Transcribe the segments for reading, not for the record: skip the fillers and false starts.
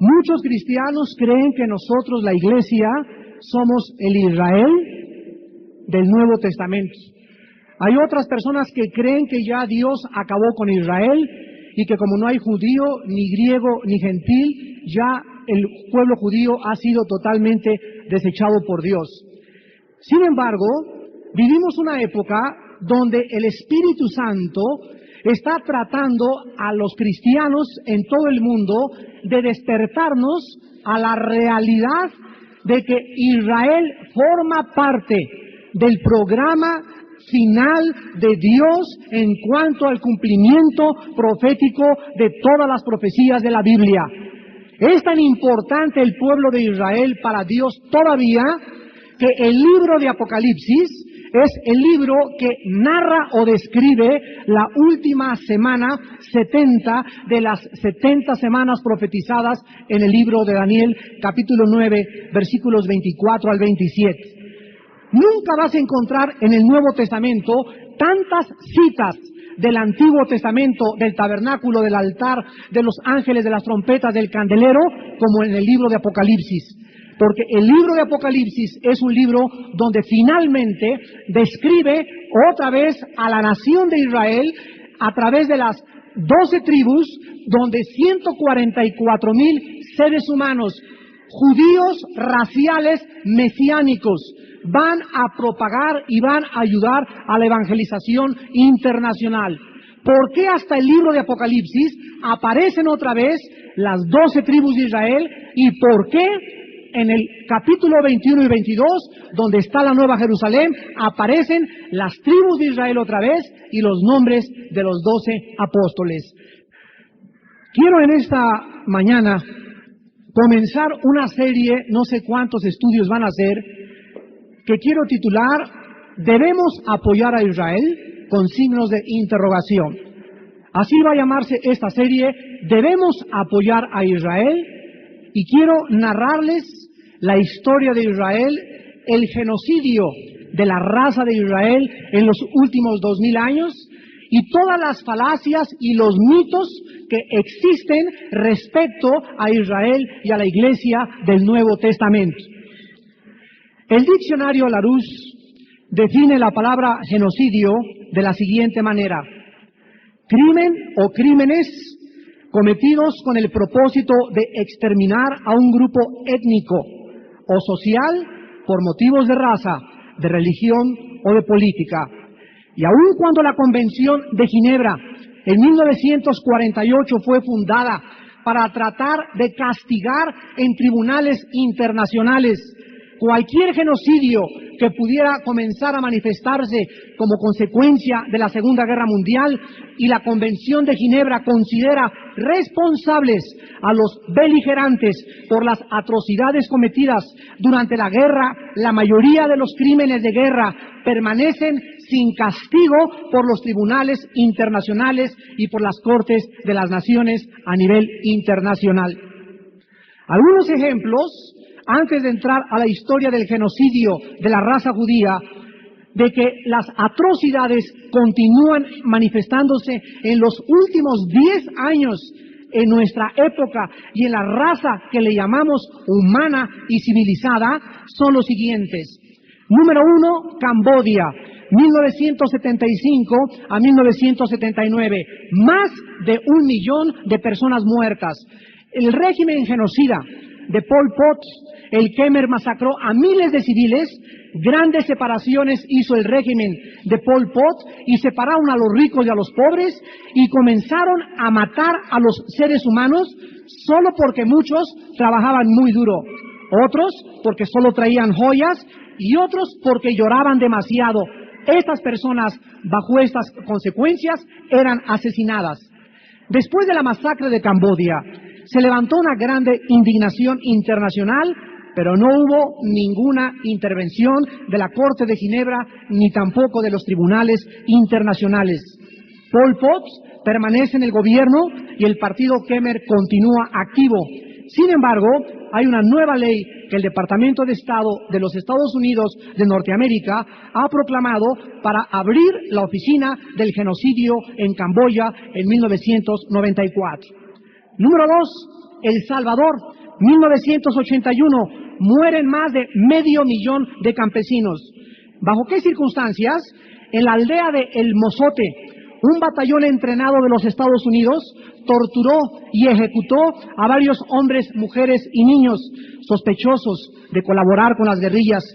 Muchos cristianos creen que nosotros, la iglesia, somos el Israel del Nuevo Testamento. Hay otras personas que creen que ya Dios acabó con Israel y que como no hay judío, ni griego, ni gentil, ya el pueblo judío ha sido totalmente desechado por Dios. Sin embargo, vivimos una época donde el Espíritu Santo está tratando a los cristianos en todo el mundo de despertarnos a la realidad de que Israel forma parte del programa final de Dios en cuanto al cumplimiento profético de todas las profecías de la Biblia. Es tan importante el pueblo de Israel para Dios todavía que el libro de Apocalipsis es el libro que narra o describe la última semana 70 de las 70 semanas profetizadas en el libro de Daniel, capítulo 9, versículos 24 al 27. Nunca vas a encontrar en el Nuevo Testamento tantas citas del Antiguo Testamento, del tabernáculo, del altar, de los ángeles, de las trompetas, del candelero, como en el libro de Apocalipsis. Porque el libro de Apocalipsis es un libro donde finalmente describe otra vez a la nación de Israel a través de las 12 tribus, donde 144,000 seres humanos, judíos raciales mesiánicos, van a propagar y van a ayudar a la evangelización internacional. ¿Por qué hasta el libro de Apocalipsis aparecen otra vez las 12 tribus de Israel? ¿Y por qué en el capítulo 21 y 22, donde está la Nueva Jerusalén, aparecen las tribus de Israel otra vez y los nombres de los 12 apóstoles? Quiero en esta mañana comenzar una serie, no sé cuántos estudios van a hacer, que quiero titular ¿Debemos apoyar a Israel? Con signos de interrogación. Así va a llamarse esta serie, ¿Debemos apoyar a Israel? Y quiero narrarles la historia de Israel, el genocidio de la raza de Israel en los últimos 2000 años y todas las falacias y los mitos que existen respecto a Israel y a la iglesia del Nuevo Testamento. El diccionario Larousse define la palabra genocidio de la siguiente manera: crimen o crímenes cometidos con el propósito de exterminar a un grupo étnico o social por motivos de raza, de religión o de política. Y aun cuando la Convención de Ginebra en 1948 fue fundada para tratar de castigar en tribunales internacionales cualquier genocidio que pudiera comenzar a manifestarse como consecuencia de la Segunda Guerra Mundial, y la Convención de Ginebra considera responsables a los beligerantes por las atrocidades cometidas durante la guerra, la mayoría de los crímenes de guerra permanecen sin castigo por los tribunales internacionales y por las Cortes de las Naciones a nivel internacional. Algunos ejemplos antes de entrar a la historia del genocidio de la raza judía, de que las atrocidades continúan manifestándose en los últimos 10 años en nuestra época y en la raza que le llamamos humana y civilizada, son los siguientes. Número 1, Camboya, 1975 a 1979, más de 1 millón de personas muertas. El régimen genocida de Pol Pot, el Khmer, masacró a miles de civiles. Grandes separaciones hizo el régimen de Pol Pot y separaron a los ricos y a los pobres y comenzaron a matar a los seres humanos solo porque muchos trabajaban muy duro, otros porque solo traían joyas y otros porque lloraban demasiado. Estas personas, bajo estas consecuencias, eran asesinadas. Después de la masacre de Camboya, se levantó una grande indignación internacional, pero no hubo ninguna intervención de la Corte de Ginebra ni tampoco de los tribunales internacionales. Pol Pot permanece en el gobierno y el partido Khmer continúa activo. Sin embargo, hay una nueva ley que el Departamento de Estado de los Estados Unidos de Norteamérica ha proclamado para abrir la oficina del genocidio en Camboya en 1994. Número 2, El Salvador, 1981, mueren más de 500,000 de campesinos. ¿Bajo qué circunstancias? En la aldea de El Mozote, un batallón entrenado de los Estados Unidos torturó y ejecutó a varios hombres, mujeres y niños sospechosos de colaborar con las guerrillas.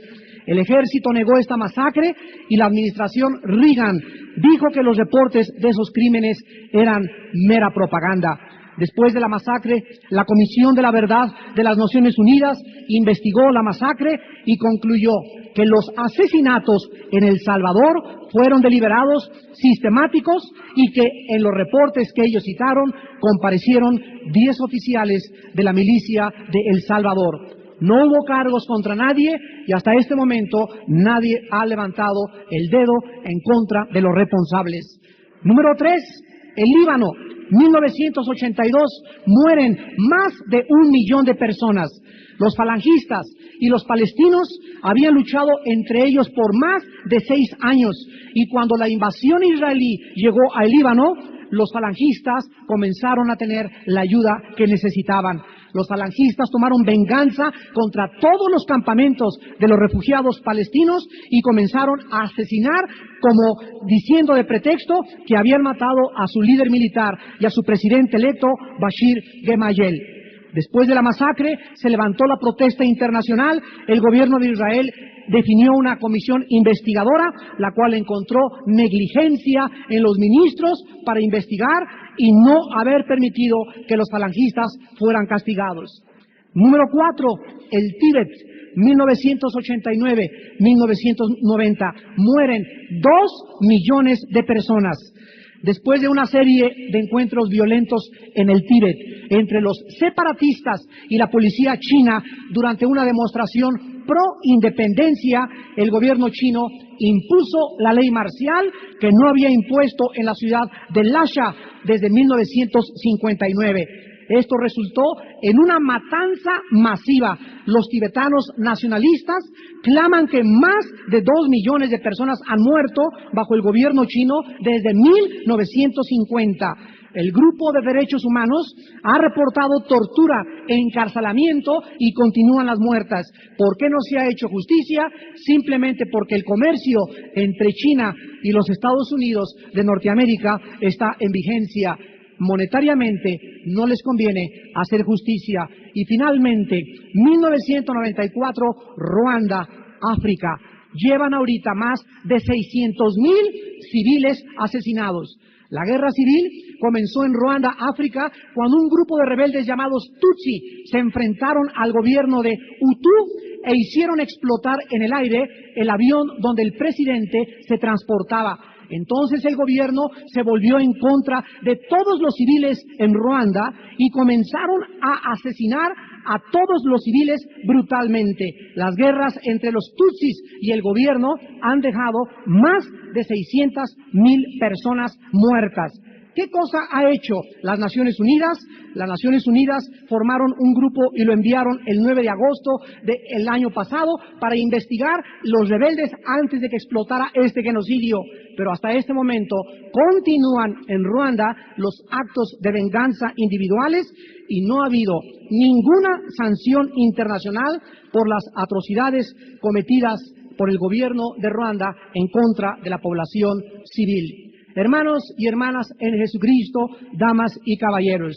El ejército negó esta masacre y la administración Reagan dijo que los reportes de esos crímenes eran mera propaganda. Después de la masacre, la Comisión de la Verdad de las Naciones Unidas investigó la masacre y concluyó que los asesinatos en El Salvador fueron deliberados, sistemáticos, y que en los reportes que ellos citaron comparecieron 10 oficiales de la milicia de El Salvador. No hubo cargos contra nadie y hasta este momento nadie ha levantado el dedo en contra de los responsables. Número 3, el Líbano, 1982, mueren más de 1,000,000 de personas. Los falangistas y los palestinos habían luchado entre ellos por más de 6 años y cuando la invasión israelí llegó al Líbano, los falangistas comenzaron a tener la ayuda que necesitaban. Los falangistas tomaron venganza contra todos los campamentos de los refugiados palestinos y comenzaron a asesinar, como diciendo de pretexto que habían matado a su líder militar y a su presidente electo, Bashir Gemayel. Después de la masacre, se levantó la protesta internacional. El gobierno de Israel definió una comisión investigadora, la cual encontró negligencia en los ministros para investigar y no haber permitido que los falangistas fueran castigados. Número 4, el Tíbet, 1989-1990, mueren 2,000,000 de personas. Después de una serie de encuentros violentos en el Tíbet entre los separatistas y la policía china durante una demostración pro-independencia, el gobierno chino impuso la ley marcial que no había impuesto en la ciudad de Lhasa desde 1959. Esto resultó en una matanza masiva. Los tibetanos nacionalistas claman que más de 2,000,000 de personas han muerto bajo el gobierno chino desde 1950. El Grupo de Derechos Humanos ha reportado tortura e encarcelamiento y continúan las muertas. ¿Por qué no se ha hecho justicia? Simplemente porque el comercio entre China y los Estados Unidos de Norteamérica está en vigencia. Monetariamente no les conviene hacer justicia. Y finalmente, 1994, Ruanda, África. Llevan ahorita más de 600,000 civiles asesinados. La guerra civil comenzó en Ruanda, África, cuando un grupo de rebeldes llamados Tutsi se enfrentaron al gobierno de Hutu e hicieron explotar en el aire el avión donde el presidente se transportaba. Entonces el gobierno se volvió en contra de todos los civiles en Ruanda y comenzaron a asesinar a todos los civiles brutalmente. Las guerras entre los Tutsis y el gobierno han dejado más de 600,000 personas muertas. ¿Qué cosa ha hecho las Naciones Unidas? Las Naciones Unidas formaron un grupo y lo enviaron el 9 de agosto del año pasado para investigar los rebeldes antes de que explotara este genocidio. Pero hasta este momento continúan en Ruanda los actos de venganza individuales y no ha habido ninguna sanción internacional por las atrocidades cometidas por el gobierno de Ruanda en contra de la población civil. Hermanos y hermanas en Jesucristo, damas y caballeros,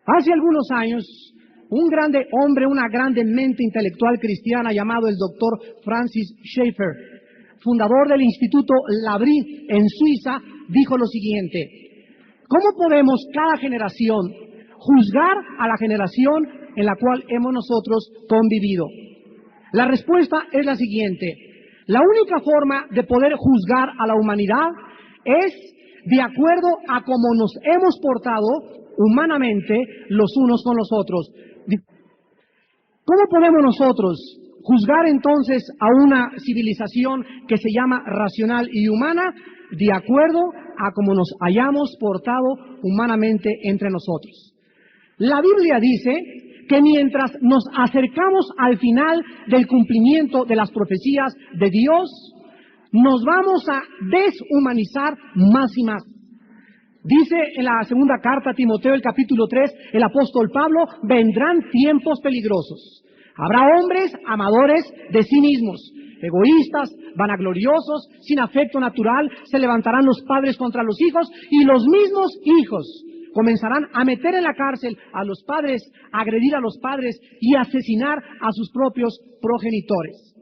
hace algunos años, un grande hombre, una grande mente intelectual cristiana llamado el doctor Francis Schaeffer, fundador del Instituto L'Abri en Suiza, dijo lo siguiente: ¿cómo podemos cada generación juzgar a la generación en la cual hemos nosotros convivido? La respuesta es la siguiente: la única forma de poder juzgar a la humanidad es de acuerdo a cómo nos hemos portado humanamente los unos con los otros. ¿Cómo podemos nosotros juzgar entonces a una civilización que se llama racional y humana? De acuerdo a cómo nos hayamos portado humanamente entre nosotros. La Biblia dice que mientras nos acercamos al final del cumplimiento de las profecías de Dios, nos vamos a deshumanizar más y más. Dice en la segunda carta a Timoteo, el capítulo 3, el apóstol Pablo, vendrán tiempos peligrosos. Habrá hombres amadores de sí mismos, egoístas, vanagloriosos, sin afecto natural, se levantarán los padres contra los hijos y los mismos hijos comenzarán a meter en la cárcel a los padres, a agredir a los padres y a asesinar a sus propios progenitores.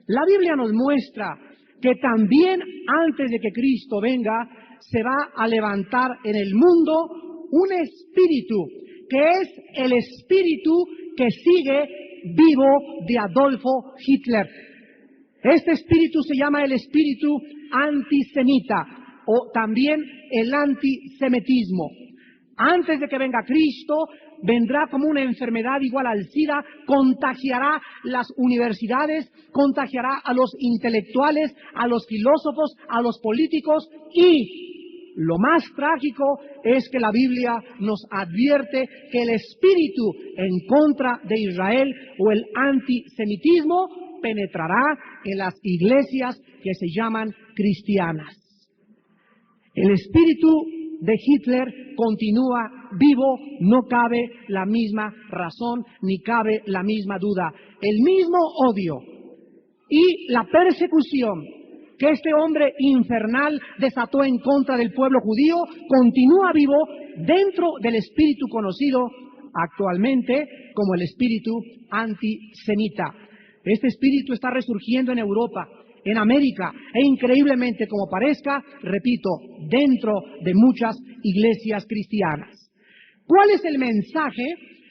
La Biblia nos muestra que también antes de que Cristo venga, se va a levantar en el mundo un espíritu, que es el espíritu que sigue vivo de Adolfo Hitler. Este espíritu se llama el espíritu antisemita o también el antisemitismo. Antes de que venga Cristo, vendrá como una enfermedad igual al SIDA, contagiará las universidades, contagiará a los intelectuales, a los filósofos, a los políticos y lo más trágico es que la Biblia nos advierte que el espíritu en contra de Israel o el antisemitismo penetrará en las iglesias que se llaman cristianas. El espíritu de Hitler continúa vivo, no cabe la misma razón ni cabe la misma duda. El mismo odio y la persecución que este hombre infernal desató en contra del pueblo judío continúa vivo dentro del espíritu conocido actualmente como el espíritu antisemita. Este espíritu está resurgiendo en Europa, en América e increíblemente, como parezca, repito, dentro de muchas iglesias cristianas. ¿Cuál es el mensaje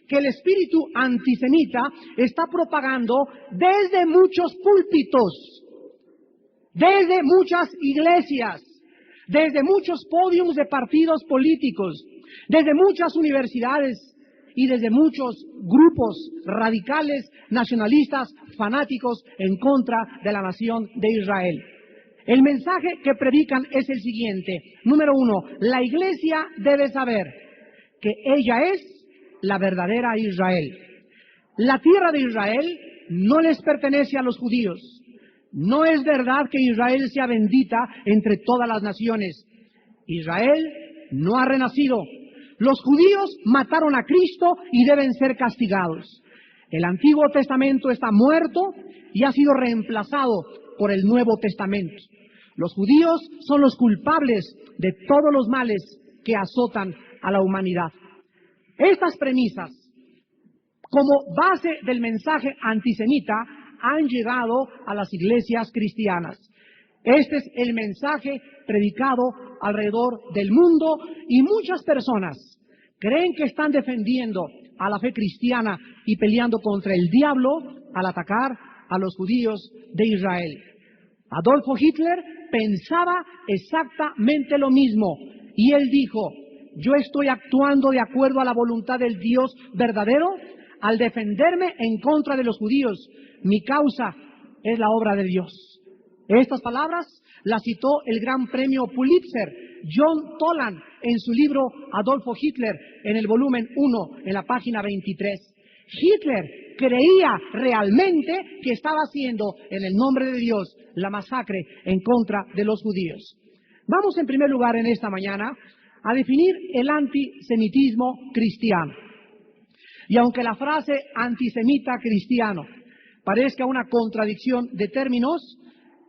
que el espíritu antisemita está propagando desde muchos púlpitos, desde muchas iglesias, desde muchos podiums de partidos políticos, desde muchas universidades y desde muchos grupos radicales, nacionalistas, fanáticos en contra de la nación de Israel? El mensaje que predican es el siguiente. Número 1, la iglesia debe saber que ella es la verdadera Israel. La tierra de Israel no les pertenece a los judíos. No es verdad que Israel sea bendita entre todas las naciones. Israel no ha renacido. Los judíos mataron a Cristo y deben ser castigados. El Antiguo Testamento está muerto y ha sido reemplazado por el Nuevo Testamento. Los judíos son los culpables de todos los males que azotan a la humanidad. Estas premisas, como base del mensaje antisemita, han llegado a las iglesias cristianas. Este es el mensaje predicado alrededor del mundo y muchas personas creen que están defendiendo a la fe cristiana y peleando contra el diablo al atacar a los judíos de Israel. Adolfo Hitler pensaba exactamente lo mismo y él dijo: yo estoy actuando de acuerdo a la voluntad del Dios verdadero al defenderme en contra de los judíos. Mi causa es la obra de Dios. Estas palabras las citó el gran premio Pulitzer, John Toland, en su libro Adolfo Hitler, en el volumen 1, en la página 23. Hitler creía realmente que estaba haciendo, en el nombre de Dios, la masacre en contra de los judíos. Vamos en primer lugar en esta mañana a definir el antisemitismo cristiano. Y aunque la frase antisemita cristiano parezca una contradicción de términos,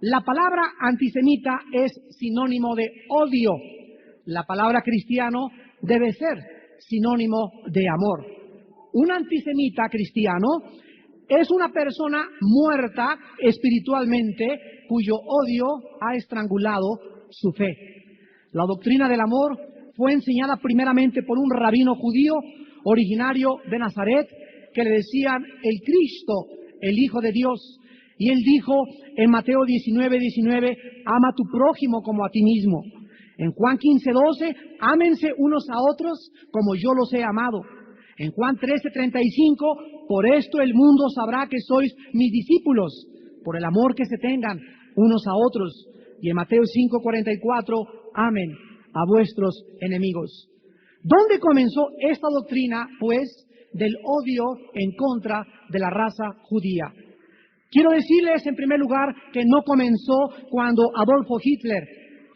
la palabra antisemita es sinónimo de odio. La palabra cristiano debe ser sinónimo de amor. Un antisemita cristiano es una persona muerta espiritualmente cuyo odio ha estrangulado su fe. La doctrina del amor fue enseñada primeramente por un rabino judío originario de Nazaret que le decían el Cristo, el Hijo de Dios. Y él dijo en Mateo 19:19, ama a tu prójimo como a ti mismo. En Juan 15:12, ámense unos a otros como yo los he amado. En Juan 13:35, por esto el mundo sabrá que sois mis discípulos, por el amor que se tengan unos a otros. Y en Mateo 5:44, amen a vuestros enemigos. ¿Dónde comenzó esta doctrina, pues, del odio en contra de la raza judía? Quiero decirles, en primer lugar, que no comenzó cuando Adolfo Hitler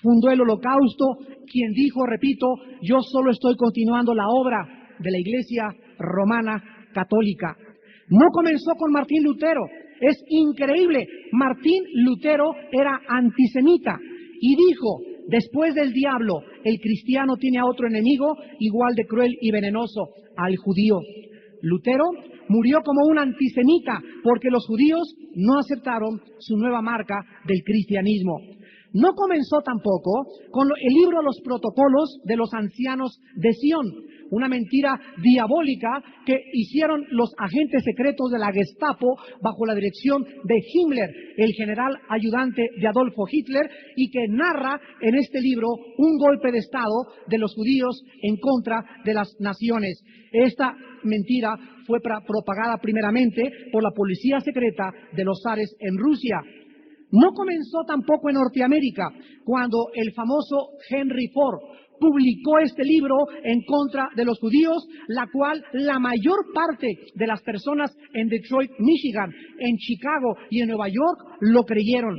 fundó el Holocausto quien dijo, repito, yo solo estoy continuando la obra de la Iglesia Romana Católica. No comenzó con Martín Lutero. Es increíble. Martín Lutero era antisemita y dijo, después del diablo, el cristiano tiene a otro enemigo igual de cruel y venenoso, al judío. Lutero murió como un antisemita porque los judíos no aceptaron su nueva marca del cristianismo. No comenzó tampoco con el libro Los Protocolos de los Ancianos de Sion, una mentira diabólica que hicieron los agentes secretos de la Gestapo bajo la dirección de Himmler, el general ayudante de Adolfo Hitler, y que narra en este libro un golpe de Estado de los judíos en contra de las naciones. Esta mentira fue propagada primeramente por la policía secreta de los zares en Rusia. No comenzó tampoco en Norteamérica, cuando el famoso Henry Ford publicó este libro en contra de los judíos, la cual la mayor parte de las personas en Detroit, Michigan, en Chicago y en Nueva York lo creyeron.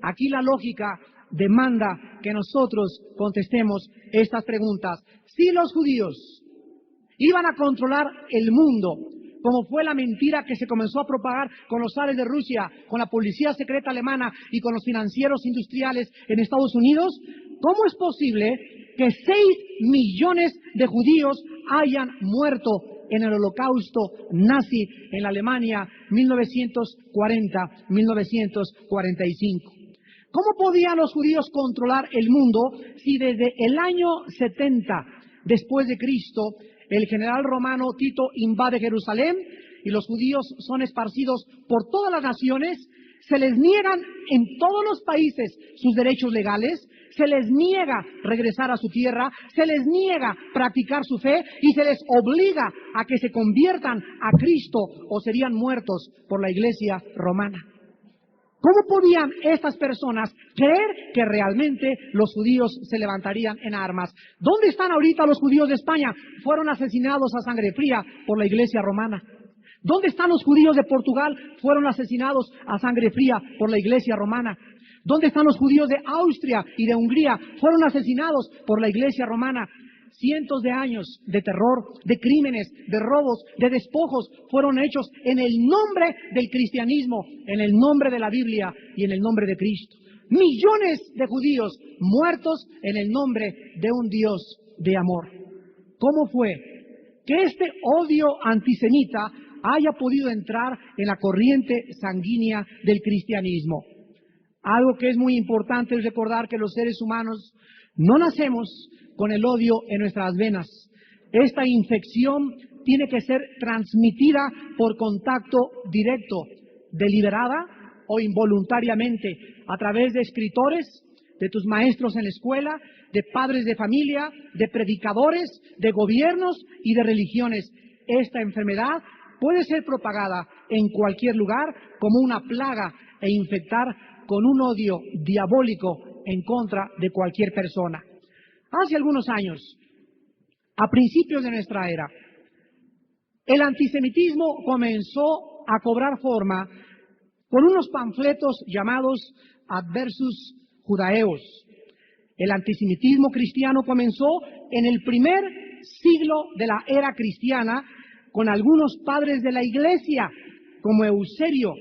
Aquí la lógica demanda que nosotros contestemos estas preguntas. Si los judíos iban a controlar el mundo, como fue la mentira que se comenzó a propagar con los zares de Rusia, con la policía secreta alemana y con los financieros industriales en Estados Unidos, ¿cómo es posible que 6 millones de judíos hayan muerto en el holocausto nazi en la Alemania 1940-1945? ¿Cómo podían los judíos controlar el mundo si desde el año 70 después de Cristo el general romano Tito invade Jerusalén y los judíos son esparcidos por todas las naciones? Se les niegan en todos los países sus derechos legales, se les niega regresar a su tierra, se les niega practicar su fe y se les obliga a que se conviertan a Cristo o serían muertos por la Iglesia romana. ¿Cómo podían estas personas creer que realmente los judíos se levantarían en armas? ¿Dónde están ahorita los judíos de España? Fueron asesinados a sangre fría por la Iglesia romana. ¿Dónde están los judíos de Portugal? Fueron asesinados a sangre fría por la Iglesia romana. ¿Dónde están los judíos de Austria y de Hungría? Fueron asesinados por la Iglesia romana. Cientos de años de terror, de crímenes, de robos, de despojos fueron hechos en el nombre del cristianismo, en el nombre de la Biblia y en el nombre de Cristo. Millones de judíos muertos en el nombre de un Dios de amor. ¿Cómo fue que este odio antisemita haya podido entrar en la corriente sanguínea del cristianismo? Algo que es muy importante es recordar que los seres humanos no nacemos con el odio en nuestras venas. Esta infección tiene que ser transmitida por contacto directo, deliberada o involuntariamente, a través de escritores, de tus maestros en la escuela, de padres de familia, de predicadores, de gobiernos y de religiones. Esta enfermedad puede ser propagada en cualquier lugar como una plaga e infectar con un odio diabólico en contra de cualquier persona. Hace algunos años, a principios de nuestra era, el antisemitismo comenzó a cobrar forma con unos panfletos llamados Adversus Judaeos. El antisemitismo cristiano comenzó en el primer siglo de la era cristiana con algunos padres de la Iglesia, como Eusebio,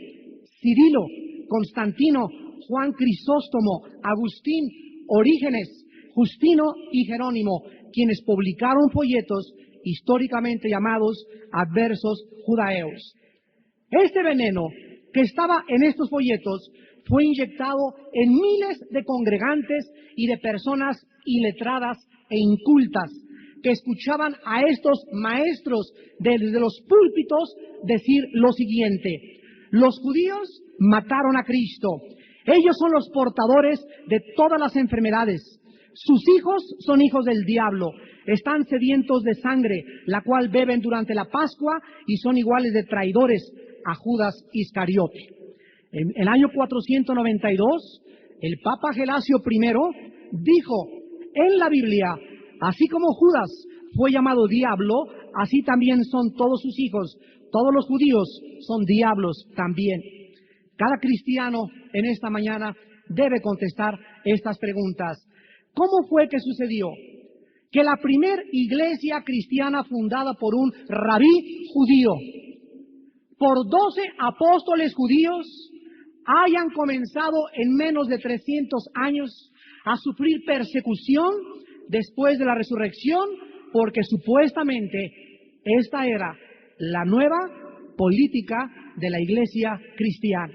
Cirilo, Constantino, Juan Crisóstomo, Agustín, Orígenes, Justino y Jerónimo, quienes publicaron folletos históricamente llamados Adversos Judaeos. Este veneno que estaba en estos folletos fue inyectado en miles de congregantes y de personas iletradas e incultas que escuchaban a estos maestros desde los púlpitos decir lo siguiente: los judíos mataron a Cristo, ellos son los portadores de todas las enfermedades. Sus hijos son hijos del diablo, están sedientos de sangre, la cual beben durante la Pascua y son iguales de traidores a Judas Iscariote. En el año 492, el Papa Gelasio I dijo en la Biblia, así como Judas fue llamado diablo, así también son todos sus hijos, todos los judíos son diablos también. Cada cristiano en esta mañana debe contestar estas preguntas. ¿Cómo fue que sucedió? Que la primera iglesia cristiana fundada por un rabí judío, por 12 apóstoles judíos, hayan comenzado en menos de 300 años a sufrir persecución después de la resurrección, porque supuestamente esta era la nueva política de la iglesia cristiana.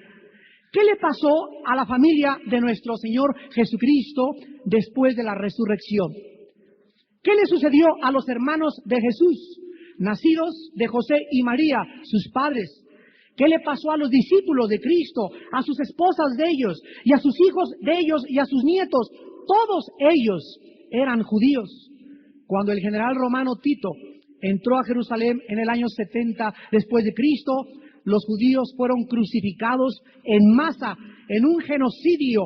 ¿Qué le pasó a la familia de nuestro Señor Jesucristo después de la resurrección? ¿Qué le sucedió a los hermanos de Jesús, nacidos de José y María, sus padres? ¿Qué le pasó a los discípulos de Cristo, a sus esposas de ellos, y a sus hijos de ellos, y a sus nietos? Todos ellos eran judíos. Cuando el general romano Tito entró a Jerusalén en el año 70 después de Cristo, los judíos fueron crucificados en masa, en un genocidio,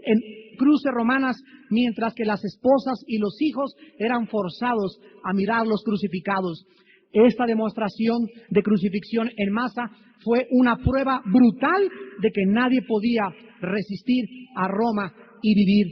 en cruces romanas, mientras que las esposas y los hijos eran forzados a mirar los crucificados. Esta demostración de crucifixión en masa fue una prueba brutal de que nadie podía resistir a Roma y vivir.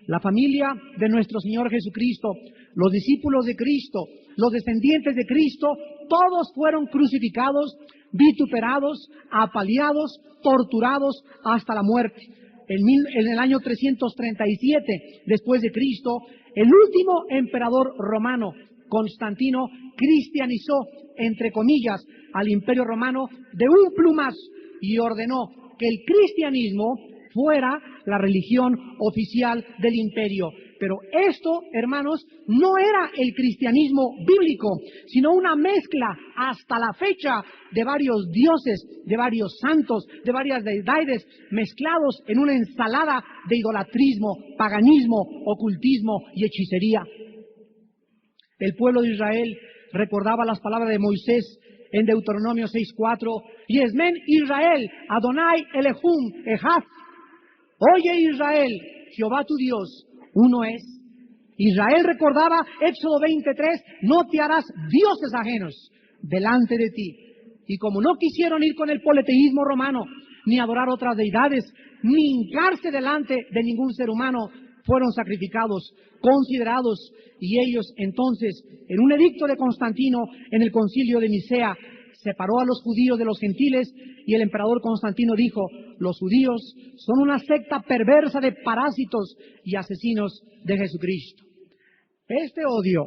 La familia de nuestro Señor Jesucristo, los discípulos de Cristo, los descendientes de Cristo, todos fueron crucificados, vituperados, apaleados, torturados hasta la muerte. En el año 337 después de Cristo, el último emperador romano, Constantino, cristianizó, entre comillas, al Imperio Romano de un plumazo y ordenó que el cristianismo fuera la religión oficial del imperio. Pero esto, hermanos, no era el cristianismo bíblico, sino una mezcla hasta la fecha de varios dioses, de varios santos, de varias deidades, mezclados en una ensalada de idolatrismo, paganismo, ocultismo y hechicería. El pueblo de Israel recordaba las palabras de Moisés en Deuteronomio 6:4, Yesmen Israel, Adonai Elehum Ejad. Oye Israel, Jehová tu Dios, uno es. Israel recordaba Éxodo 20:3, no te harás dioses ajenos delante de ti. Y como no quisieron ir con el politeísmo romano, ni adorar otras deidades, ni hincarse delante de ningún ser humano, fueron sacrificados, considerados, y ellos entonces, en un edicto de Constantino, en el concilio de Nicea, separó a los judíos de los gentiles, y el emperador Constantino dijo, los judíos son una secta perversa de parásitos y asesinos de Jesucristo. Este odio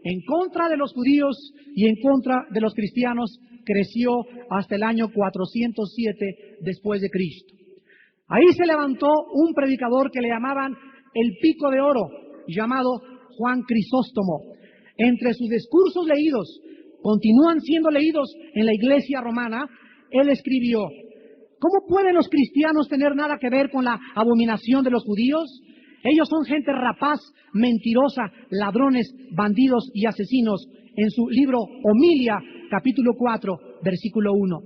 en contra de los judíos y en contra de los cristianos creció hasta el año 407 después de Cristo. Ahí se levantó un predicador que le llamaban el Pico de Oro, llamado Juan Crisóstomo. Entre sus discursos leídos, continúan siendo leídos en la iglesia romana, él escribió, ¿cómo pueden los cristianos tener nada que ver con la abominación de los judíos? Ellos son gente rapaz, mentirosa, ladrones, bandidos y asesinos. En su libro Homilia, capítulo 4, versículo 1.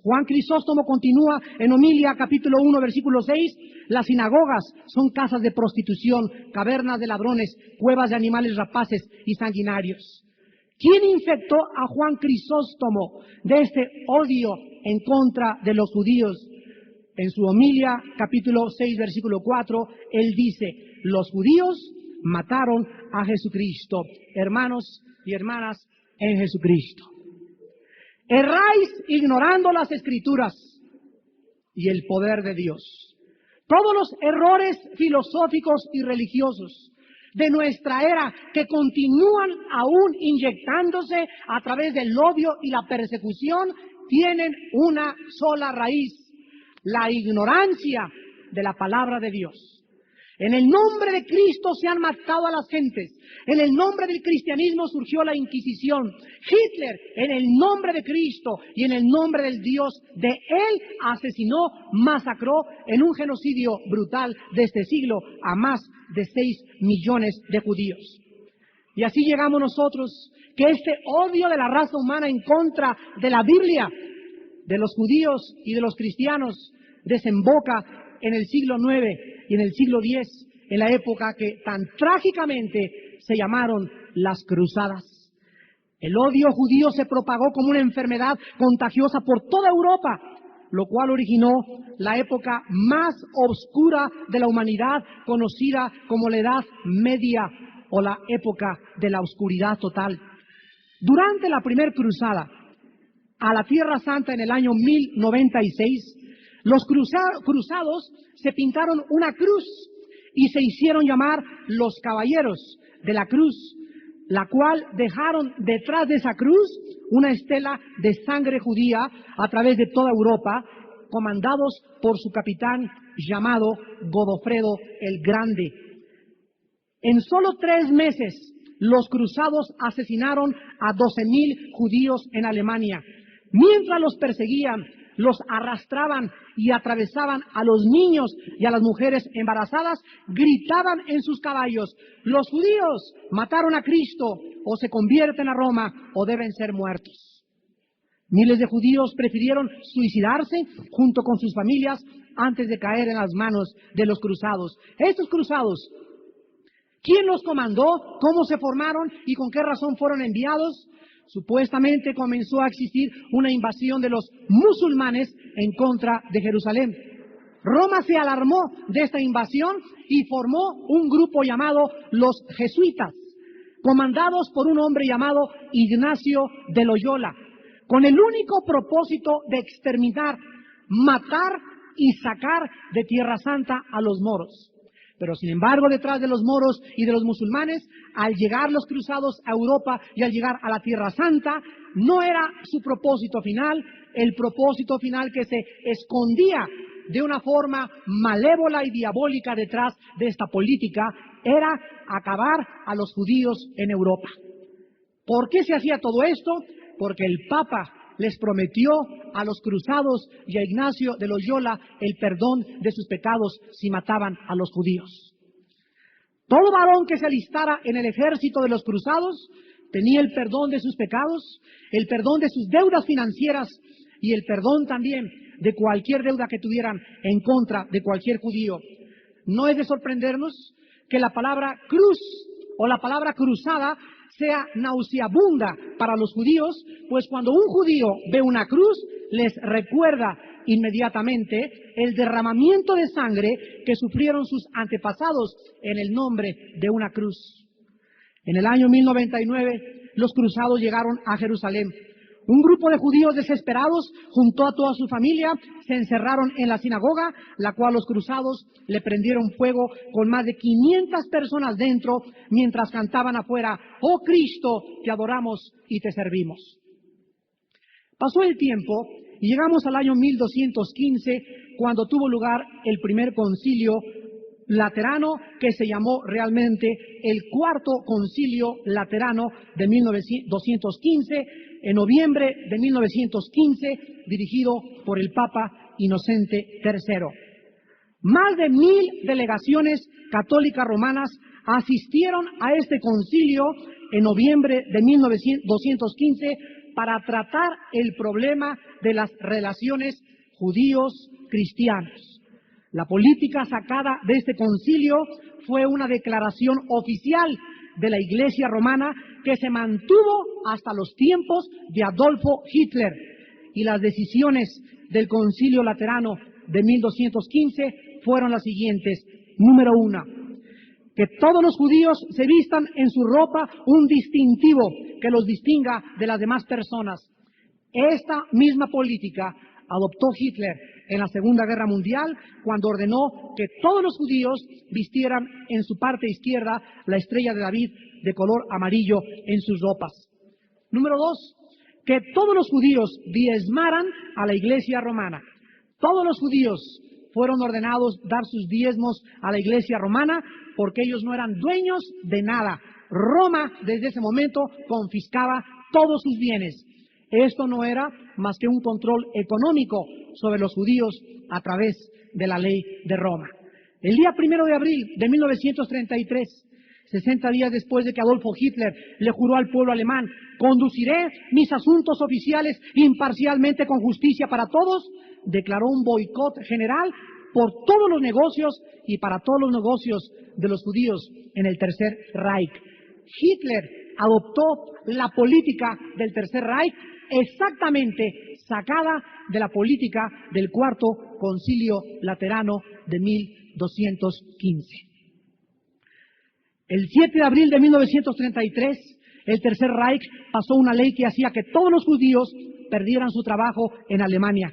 Juan Crisóstomo continúa en Homilia, capítulo 1, versículo 6. Las sinagogas son casas de prostitución, cavernas de ladrones, cuevas de animales rapaces y sanguinarios. ¿Quién infectó a Juan Crisóstomo de este odio en contra de los judíos? En su Homilia, capítulo 6, versículo 4, él dice, los judíos mataron a Jesucristo. Hermanos y hermanas en Jesucristo. Erráis ignorando las Escrituras y el poder de Dios. Todos los errores filosóficos y religiosos de nuestra era que continúan aún inyectándose a través del odio y la persecución tienen una sola raíz, la ignorancia de la palabra de Dios. En el nombre de Cristo se han matado a las gentes. En el nombre del cristianismo surgió la Inquisición. Hitler, en el nombre de Cristo y en el nombre del Dios de él, asesinó, masacró en un genocidio brutal de este siglo a más de 6 millones de judíos. Y así llegamos nosotros, que este odio de la raza humana en contra de la Biblia, de los judíos y de los cristianos, desemboca en el siglo IX y en el siglo X, en la época que tan trágicamente se llamaron las cruzadas. El odio judío se propagó como una enfermedad contagiosa por toda Europa. lo cual originó la época más oscura de la humanidad, conocida como la Edad Media o la época de la oscuridad total. Durante la primera cruzada a la Tierra Santa en el año 1096, los cruzados se pintaron una cruz y se hicieron llamar los Caballeros de la Cruz, la cual dejaron detrás de esa cruz una estela de sangre judía a través de toda Europa, comandados por su capitán llamado Godofredo el Grande. En solo 3 meses, los cruzados asesinaron a 12,000 judíos en Alemania. Mientras los perseguían, los arrastraban y atravesaban a los niños y a las mujeres embarazadas, gritaban en sus caballos: los judíos mataron a Cristo, o se convierten a Roma o deben ser muertos. Miles de judíos prefirieron suicidarse junto con sus familias antes de caer en las manos de los cruzados. Estos cruzados, ¿quién los comandó? ¿Cómo se formaron? ¿Y con qué razón fueron enviados? Supuestamente comenzó a existir una invasión de los musulmanes en contra de Jerusalén. Roma se alarmó de esta invasión y formó un grupo llamado los jesuitas, comandados por un hombre llamado Ignacio de Loyola, con el único propósito de exterminar, matar y sacar de Tierra Santa a los moros. Pero sin embargo, detrás de los moros y de los musulmanes, al llegar los cruzados a Europa y al llegar a la Tierra Santa, no era su propósito final. El propósito final, que se escondía de una forma malévola y diabólica detrás de esta política, era acabar a los judíos en Europa. ¿Por qué se hacía todo esto? Porque el Papa les prometió a los cruzados y a Ignacio de Loyola el perdón de sus pecados si mataban a los judíos. Todo varón que se alistara en el ejército de los cruzados tenía el perdón de sus pecados, el perdón de sus deudas financieras y el perdón también de cualquier deuda que tuvieran en contra de cualquier judío. No es de sorprendernos que la palabra cruz o la palabra cruzada sea nauseabunda para los judíos, pues cuando un judío ve una cruz, les recuerda inmediatamente el derramamiento de sangre que sufrieron sus antepasados en el nombre de una cruz. En el año 1099, los cruzados llegaron a Jerusalén. Un grupo de judíos desesperados juntó a toda su familia, se encerraron en la sinagoga, la cual los cruzados le prendieron fuego con más de 500 personas dentro, mientras cantaban afuera: «Oh Cristo, te adoramos y te servimos». Pasó el tiempo y llegamos al año 1215, cuando tuvo lugar el primer concilio Laterano, que se llamó realmente el Cuarto Concilio Laterano de 1215, en noviembre de 1915, dirigido por el Papa Inocente III. Más de 1,000 delegaciones católicas romanas asistieron a este concilio en noviembre de 1215 para tratar el problema de las relaciones judíos-cristianos. La política sacada de este concilio fue una declaración oficial de la Iglesia romana que se mantuvo hasta los tiempos de Adolfo Hitler, y las decisiones del Concilio Laterano de 1215 fueron las siguientes. Número 1, que todos los judíos se vistan en su ropa un distintivo que los distinga de las demás personas. Esta misma política adoptó Hitler en la Segunda Guerra Mundial, cuando ordenó que todos los judíos vistieran en su parte izquierda la estrella de David de color amarillo en sus ropas. Número 2, que todos los judíos diezmaran a la Iglesia romana. Todos los judíos fueron ordenados dar sus diezmos a la Iglesia romana, porque ellos no eran dueños de nada. Roma desde ese momento confiscaba todos sus bienes. Esto no era más que un control económico sobre los judíos a través de la ley de Roma. El día 1 de abril de 1933, 60 días después de que Adolfo Hitler le juró al pueblo alemán: «Conduciré mis asuntos oficiales imparcialmente con justicia para todos», declaró un boicot general por todos los negocios y para todos los negocios de los judíos en el Tercer Reich. Hitler adoptó la política del Tercer Reich exactamente sacada de la política del Cuarto Concilio Laterano de 1215. El 7 de abril de 1933, el Tercer Reich pasó una ley que hacía que todos los judíos perdieran su trabajo en Alemania.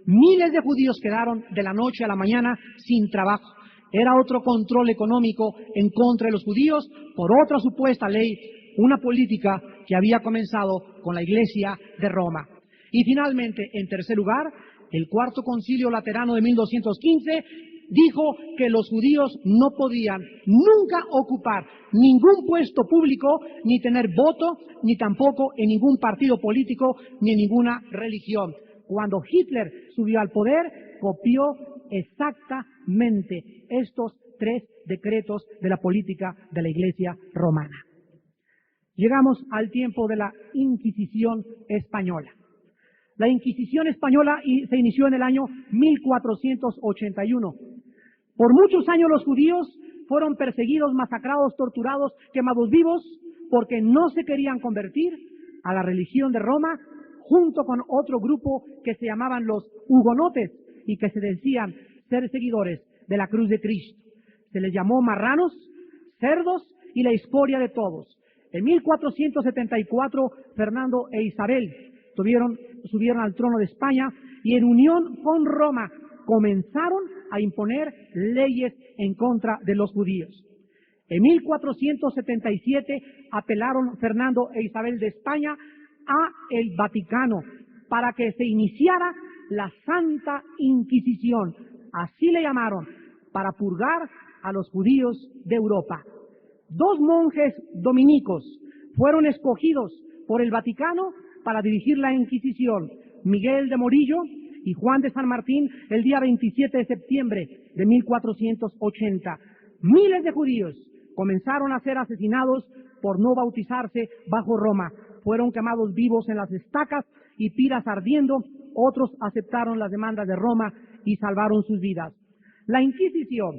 Miles de judíos quedaron de la noche a la mañana sin trabajo. Era otro control económico en contra de los judíos por otra supuesta ley, una política que había comenzado con la Iglesia de Roma. Y finalmente, en tercer lugar, el Cuarto Concilio Laterano de 1215 dijo que los judíos no podían nunca ocupar ningún puesto público, ni tener voto, ni tampoco en ningún partido político, ni en ninguna religión. Cuando Hitler subió al poder, copió exactamente estos 3 decretos de la política de la Iglesia romana. Llegamos al tiempo de la Inquisición española. La Inquisición española se inició en el año 1481. Por muchos años los judíos fueron perseguidos, masacrados, torturados, quemados vivos, porque no se querían convertir a la religión de Roma, junto con otro grupo que se llamaban los hugonotes y que se decían ser seguidores de la cruz de Cristo. Se les llamó marranos, cerdos y la escoria de todos. En 1474, Fernando e Isabel subieron al trono de España y en unión con Roma comenzaron a imponer leyes en contra de los judíos. En 1477 apelaron Fernando e Isabel de España a el Vaticano para que se iniciara la Santa Inquisición, así le llamaron, para purgar a los judíos de Europa. 2 monjes dominicos fueron escogidos por el Vaticano para dirigir la Inquisición, Miguel de Morillo y Juan de San Martín, el día 27 de septiembre de 1480. Miles de judíos comenzaron a ser asesinados por no bautizarse bajo Roma. Fueron quemados vivos en las estacas y piras ardiendo. Otros aceptaron las demandas de Roma y salvaron sus vidas. La Inquisición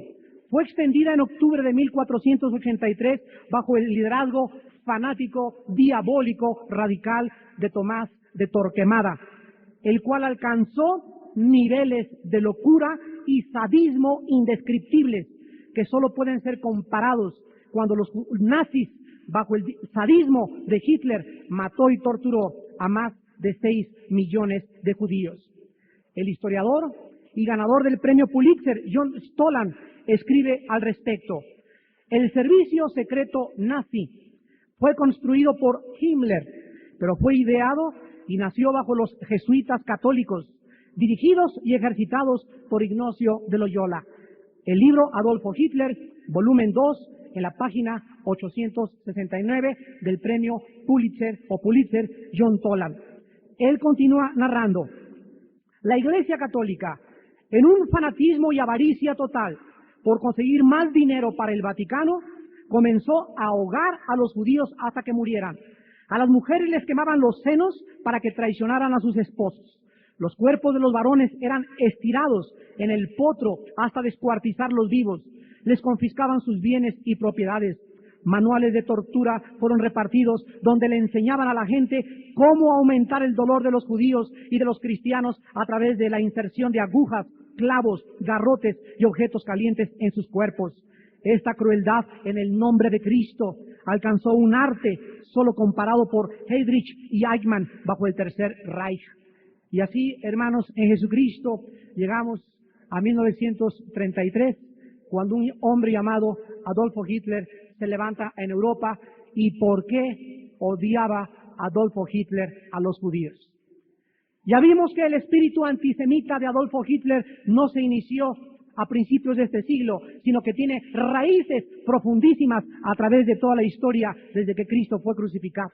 fue extendida en octubre de 1483 bajo el liderazgo fanático, diabólico, radical de Tomás de Torquemada, el cual alcanzó niveles de locura y sadismo indescriptibles que solo pueden ser comparados cuando los nazis, bajo el sadismo de Hitler, mató y torturó a más de 6 millones de judíos. El historiador y ganador del premio Pulitzer, John Toland, escribe al respecto: el servicio secreto nazi fue construido por Himmler, pero fue ideado y nació bajo los jesuitas católicos, dirigidos y ejercitados por Ignacio de Loyola. El libro Adolfo Hitler, volumen 2, en la página 869 del premio Pulitzer John Toland. Él continúa narrando: la Iglesia Católica, en un fanatismo y avaricia total por conseguir más dinero para el Vaticano, comenzó a ahogar a los judíos hasta que murieran. A las mujeres les quemaban los senos para que traicionaran a sus esposos. Los cuerpos de los varones eran estirados en el potro hasta descuartizarlos vivos. Les confiscaban sus bienes y propiedades. Manuales de tortura fueron repartidos donde le enseñaban a la gente cómo aumentar el dolor de los judíos y de los cristianos a través de la inserción de agujas, clavos, garrotes y objetos calientes en sus cuerpos. Esta crueldad en el nombre de Cristo alcanzó un arte solo comparado por Heydrich y Eichmann bajo el Tercer Reich. Y así, hermanos, en Jesucristo llegamos a 1933, cuando un hombre llamado Adolfo Hitler se levanta en Europa. ¿Y por qué odiaba Adolfo Hitler a los judíos? Ya vimos que el espíritu antisemita de Adolfo Hitler no se inició a principios de este siglo, sino que tiene raíces profundísimas a través de toda la historia desde que Cristo fue crucificado.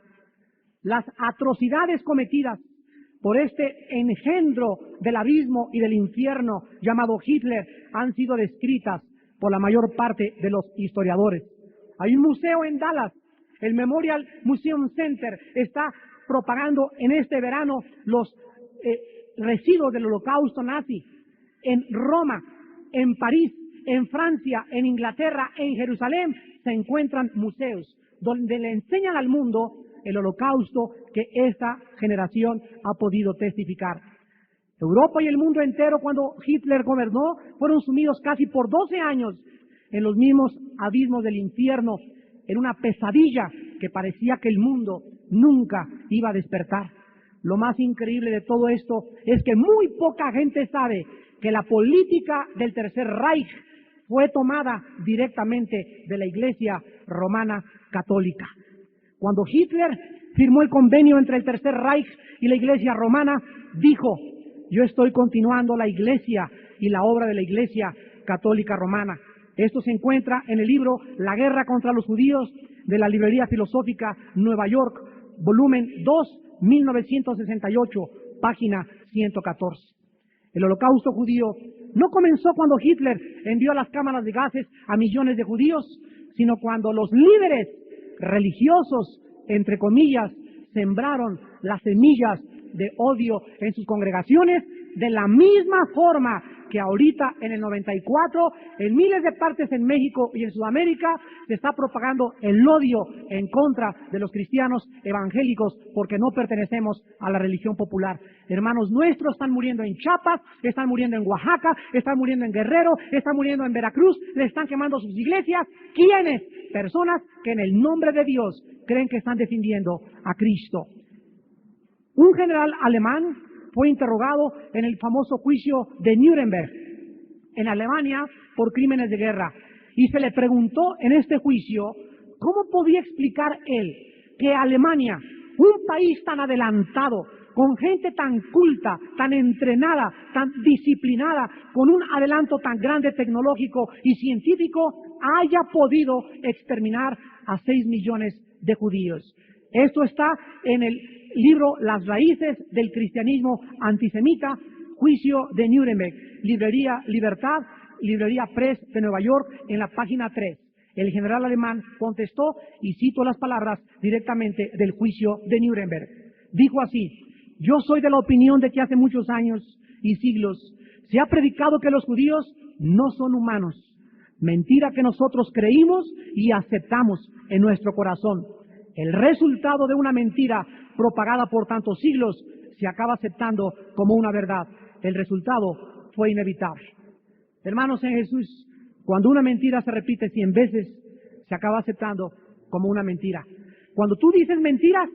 Las atrocidades cometidas por este engendro del abismo y del infierno llamado Hitler han sido descritas por la mayor parte de los historiadores. Hay un museo en Dallas, el Memorial Museum Center, está propagando en este verano los residuos del holocausto nazi. En Roma, en París, en Francia, en Inglaterra, en Jerusalén, se encuentran museos donde le enseñan al mundo el holocausto que esta generación ha podido testificar. Europa y el mundo entero, cuando Hitler gobernó, fueron sumidos casi por 12 años en los mismos abismos del infierno, en una pesadilla que parecía que el mundo nunca iba a despertar. Lo más increíble de todo esto es que muy poca gente sabe que la política del Tercer Reich fue tomada directamente de la Iglesia Romana Católica. Cuando Hitler firmó el convenio entre el Tercer Reich y la Iglesia Romana, dijo: yo estoy continuando la Iglesia y la obra de la Iglesia Católica Romana. Esto se encuentra en el libro La guerra contra los judíos de la Librería Filosófica Nueva York, volumen 2, 1968, página 114. El holocausto judío no comenzó cuando Hitler envió a las cámaras de gases a millones de judíos, sino cuando los líderes religiosos, entre comillas, sembraron las semillas de odio en sus congregaciones, de la misma forma que ahorita en el 94, en miles de partes en México y en Sudamérica, se está propagando el odio en contra de los cristianos evangélicos porque no pertenecemos a la religión popular. Hermanos nuestros están muriendo en Chiapas, están muriendo en Oaxaca, están muriendo en Guerrero, están muriendo en Veracruz, les están quemando sus iglesias. ¿Quiénes? Personas que en el nombre de Dios creen que están defendiendo a Cristo. Un general alemán fue interrogado en el famoso juicio de Nuremberg, en Alemania, por crímenes de guerra. Y se le preguntó en este juicio cómo podía explicar él que Alemania, un país tan adelantado, con gente tan culta, tan entrenada, tan disciplinada, con un adelanto tan grande tecnológico y científico, haya podido exterminar a 6 millones de judíos. Esto está en el libro Las raíces del cristianismo antisemita, juicio de Nuremberg, librería Libertad, librería Press de Nueva York, en la página 3. El general alemán contestó, y cito las palabras directamente del juicio de Nuremberg. Dijo así: yo soy de la opinión de que hace muchos años y siglos se ha predicado que los judíos no son humanos, mentira que nosotros creímos y aceptamos en nuestro corazón. El resultado de una mentira propagada por tantos siglos se acaba aceptando como una verdad. El resultado fue inevitable. Hermanos en Jesús, cuando una mentira se repite 100 veces, se acaba aceptando como una mentira. Cuando tú dices mentiras,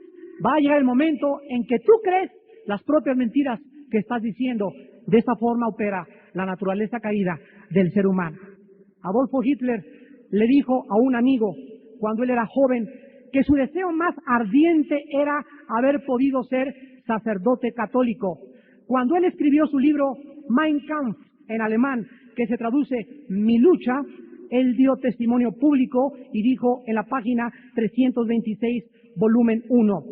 va a llegar el momento en que tú crees las propias mentiras que estás diciendo. De esa forma opera la naturaleza caída del ser humano. Adolfo Hitler le dijo a un amigo, cuando él era joven, que su deseo más ardiente era haber podido ser sacerdote católico. Cuando él escribió su libro Mein Kampf, en alemán, que se traduce Mi lucha, él dio testimonio público y dijo en la página 326, volumen 1,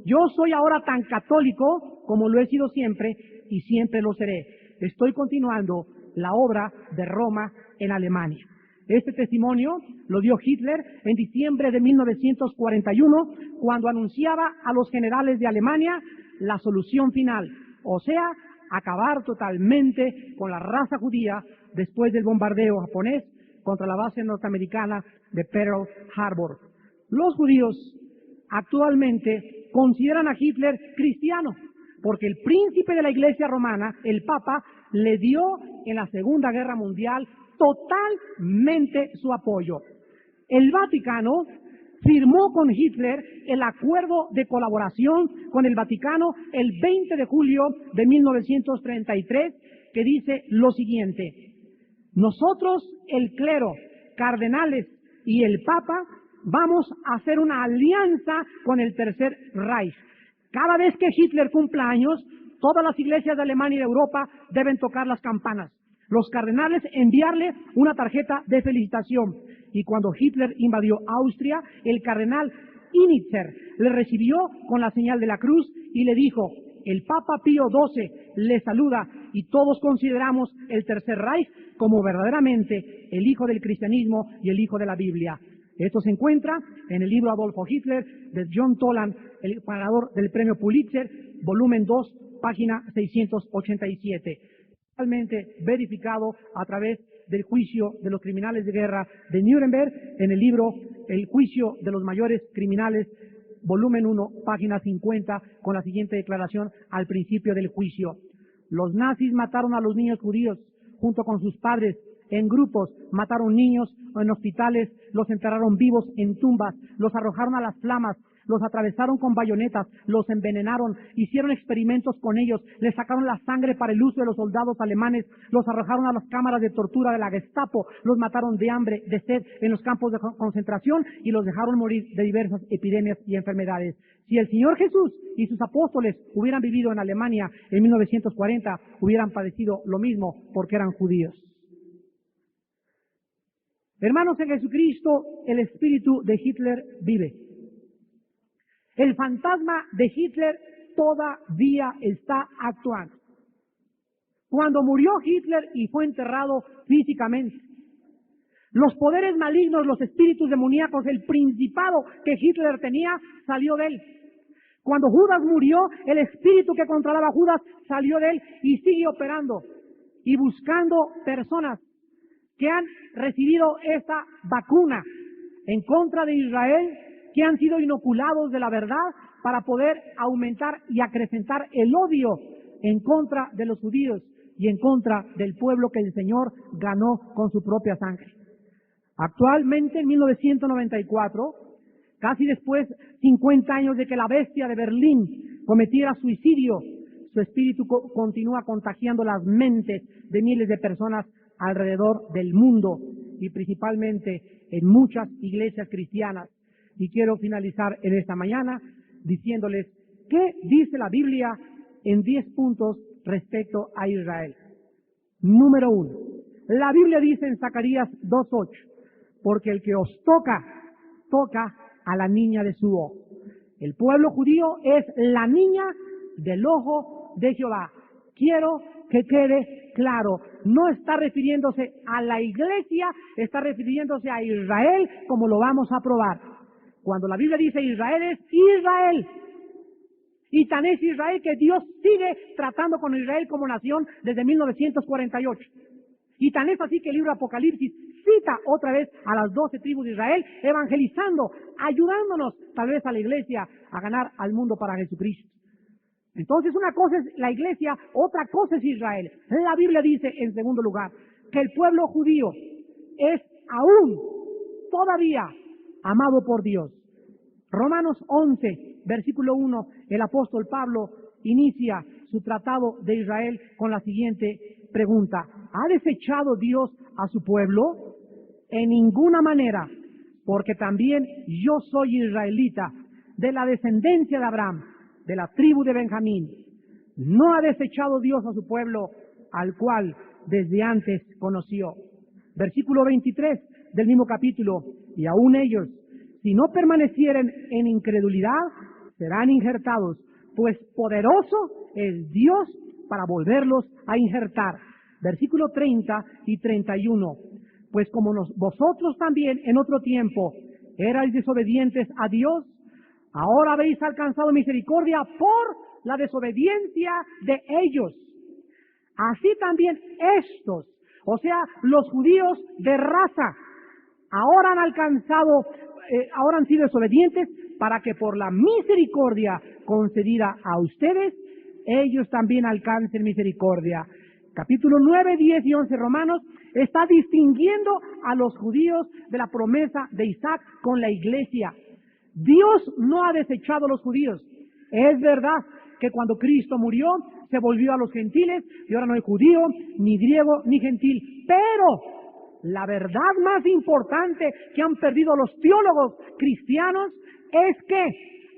yo soy ahora tan católico como lo he sido siempre y siempre lo seré. Estoy continuando la obra de Roma en Alemania. Este testimonio lo dio Hitler en diciembre de 1941, cuando anunciaba a los generales de Alemania la solución final, o sea, acabar totalmente con la raza judía después del bombardeo japonés contra la base norteamericana de Pearl Harbor. Los judíos actualmente consideran a Hitler cristiano, porque el príncipe de la Iglesia Romana, el Papa, le dio en la Segunda Guerra Mundial totalmente su apoyo. El Vaticano firmó con Hitler el acuerdo de colaboración con el Vaticano el 20 de julio de 1933, que dice lo siguiente: nosotros, el clero, cardenales y el Papa, vamos a hacer una alianza con el Tercer Reich. Cada vez que Hitler cumpla años, todas las iglesias de Alemania y de Europa deben tocar las campanas. Los cardenales enviarle una tarjeta de felicitación. Y cuando Hitler invadió Austria, el cardenal Initzer le recibió con la señal de la cruz y le dijo: el Papa Pío XII le saluda y todos consideramos el Tercer Reich como verdaderamente el hijo del cristianismo y el hijo de la Biblia. Esto se encuentra en el libro Adolfo Hitler de John Toland, el ganador del premio Pulitzer, volumen 2, página 687. Totalmente verificado a través del juicio de los criminales de guerra de Nuremberg en el libro El juicio de los mayores criminales, volumen 1, página 50, con la siguiente declaración al principio del juicio. Los nazis mataron a los niños judíos junto con sus padres en grupos, mataron niños en hospitales, los enterraron vivos en tumbas, los arrojaron a las flamas, los atravesaron con bayonetas, los envenenaron, hicieron experimentos con ellos, les sacaron la sangre para el uso de los soldados alemanes, los arrojaron a las cámaras de tortura de la Gestapo, los mataron de hambre, de sed en los campos de concentración y los dejaron morir de diversas epidemias y enfermedades. Si el Señor Jesús y sus apóstoles hubieran vivido en Alemania en 1940, hubieran padecido lo mismo porque eran judíos. Hermanos, en Jesucristo el espíritu de Hitler vive. El fantasma de Hitler todavía está actuando. Cuando murió Hitler y fue enterrado físicamente, los poderes malignos, los espíritus demoníacos, el principado que Hitler tenía, salió de él. Cuando Judas murió, el espíritu que controlaba a Judas salió de él y sigue operando y buscando personas que han recibido esta vacuna en contra de Israel, que han sido inoculados de la verdad para poder aumentar y acrecentar el odio en contra de los judíos y en contra del pueblo que el Señor ganó con su propia sangre. Actualmente, en 1994, casi después 50 años de que la bestia de Berlín cometiera suicidio, su espíritu continúa contagiando las mentes de miles de personas alrededor del mundo y principalmente en muchas iglesias cristianas. Y quiero finalizar en esta mañana diciéndoles qué dice la Biblia en 10 puntos respecto a Israel. Número 1. La Biblia dice en Zacarías 2:8, porque el que os toca, toca a la niña de su ojo. El pueblo judío es la niña del ojo de Jehová. Quiero que quede claro, no está refiriéndose a la iglesia, está refiriéndose a Israel, como lo vamos a probar. Cuando la Biblia dice Israel, es Israel. Y tan es Israel que Dios sigue tratando con Israel como nación desde 1948. Y tan es así que el libro Apocalipsis cita otra vez a las 12 tribus de Israel, evangelizando, ayudándonos tal vez a la iglesia a ganar al mundo para Jesucristo. Entonces una cosa es la iglesia, otra cosa es Israel. La Biblia dice en segundo lugar que el pueblo judío es aún todavía amado por Dios. Romanos 11, versículo 1, el apóstol Pablo inicia su tratado de Israel con la siguiente pregunta: ¿ha desechado Dios a su pueblo? En ninguna manera, porque también yo soy israelita, de la descendencia de Abraham, de la tribu de Benjamín. No ha desechado Dios a su pueblo, al cual desde antes conoció. Versículo 23 del mismo capítulo: y aún ellos, si no permanecieren en incredulidad, serán injertados, pues poderoso es Dios para volverlos a injertar. Versículo 30 y 31. Pues como vosotros también en otro tiempo erais desobedientes a Dios, ahora habéis alcanzado misericordia por la desobediencia de ellos. Así también estos, o sea, los judíos de raza, ahora han alcanzado, ahora han sido desobedientes para que por la misericordia concedida a ustedes, ellos también alcancen misericordia. Capítulo 9, 10 y 11 Romanos está distinguiendo a los judíos de la promesa de Isaac con la iglesia. Dios no ha desechado a los judíos. Es verdad que cuando Cristo murió, se volvió a los gentiles y ahora no hay judío, ni griego, ni gentil. Pero la verdad más importante que han perdido los teólogos cristianos es que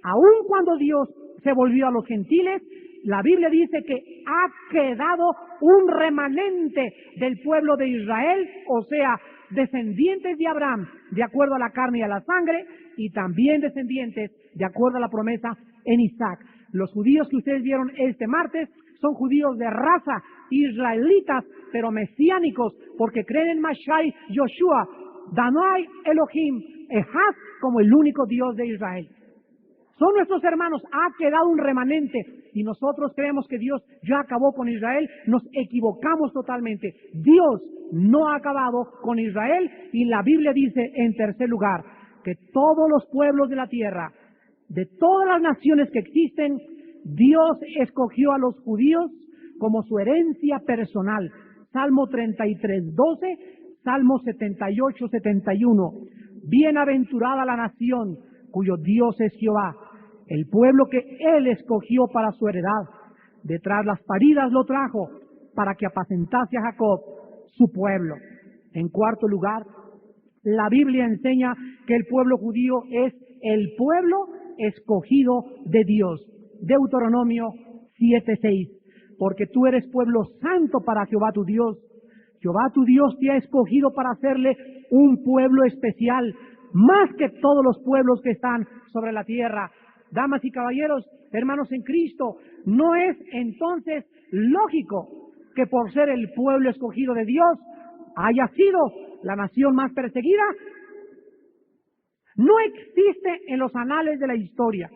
aun cuando Dios se volvió a los gentiles, la Biblia dice que ha quedado un remanente del pueblo de Israel, o sea, descendientes de Abraham, de acuerdo a la carne y a la sangre, y también descendientes de acuerdo a la promesa en Isaac. Los judíos que ustedes vieron este martes son judíos de raza, israelitas, pero mesiánicos, porque creen en Mashai Yoshua, Danai Elohim, Ejaz, como el único Dios de Israel. Son nuestros hermanos, ha quedado un remanente y nosotros creemos que Dios ya acabó con Israel, nos equivocamos totalmente. Dios no ha acabado con Israel y la Biblia dice en tercer lugar que todos los pueblos de la tierra, de todas las naciones que existen, Dios escogió a los judíos como su herencia personal. Salmo 33:12, Salmo 78:71. Bienaventurada la nación cuyo Dios es Jehová, el pueblo que Él escogió para su heredad. Detrás las paridas lo trajo para que apacentase a Jacob, su pueblo. En cuarto lugar, la Biblia enseña que el pueblo judío es el pueblo escogido de Dios. Deuteronomio 7:6. Porque tú eres pueblo santo para Jehová tu Dios. Jehová tu Dios te ha escogido para hacerle un pueblo especial, más que todos los pueblos que están sobre la tierra. Damas y caballeros, hermanos en Cristo, ¿no es entonces lógico que por ser el pueblo escogido de Dios haya sido la nación más perseguida? No existe en los anales de la historia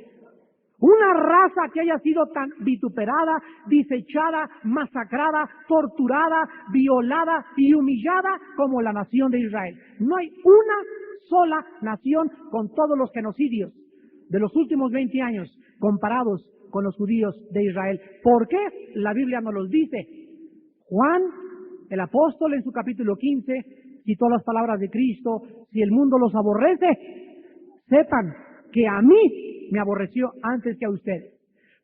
una raza que haya sido tan vituperada, desechada, masacrada, torturada, violada y humillada como la nación de Israel. No hay una sola nación con todos los genocidios de los últimos 20 años comparados con los judíos de Israel. ¿Por qué? La Biblia nos los dice. Juan, el apóstol, en su capítulo 15, citó las palabras de Cristo: si el mundo los aborrece, sepan que a mí me aborreció antes que a ustedes.